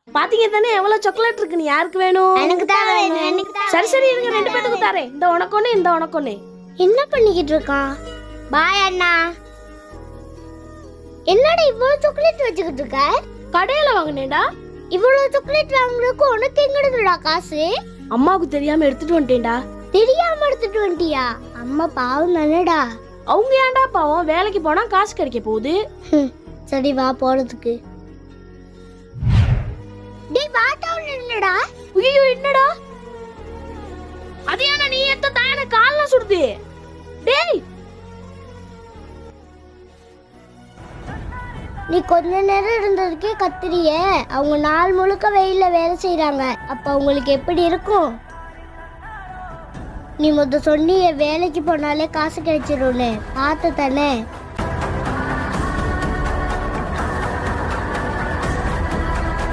பாத்தீங்க தானே எவ்வளவு சாக்லேட் இருக்குன்னு. யாருக்கு வேணும்? எனக்கு தான் வேணும், எனக்கு தான். சரி சரி இருங்க, 2 பேத்துக்கு தரேன். இந்த உனக்கு ஒண்ணு, இந்த உனக்கு ஒண்ணு. என்ன பண்ணிக்கிட்டு இருக்கான்? பாய் அண்ணா. என்னடா இவ்வளவு சாக்லேட் வச்சுக்கிட்டு இருக்க? கடையில வாங்கினேன்டா. இவ்வளவு சாக்லேட் வாங்குறதுக்கு உனக்கு எங்கடா காசு? அம்மாவுக்கு தெரியாம எடுத்துட்டு வந்துட்டேன்டா. தெரியாம எடுத்துட்டு வந்துட்டியா? அம்மா பாவம் தானடா. அவங்க ஏன்டா பாவம்? வேலைக்கு போனா காசு கிடைக்க போகுது. சரி வா போறதுக்கு. டேய் வாட்டாவுல என்னடா? ஐயோ என்னடா? அதியானா நீ எத்த தாயன கால்ல சுடுது. டேய் நீ கொஞ்ச நேரம் இருந்ததுக்கே கத்துறியே. அவங்க நாள் முழுக்க வெயில்ல வேலை செய்யறாங்க. அப்ப அவங்களுக்கு எப்படி இருக்கும்? நீ சொன்னிய வேலைக்கு போனாலே காசு கிடைச்சிரும்னு. பார்த்து தானே.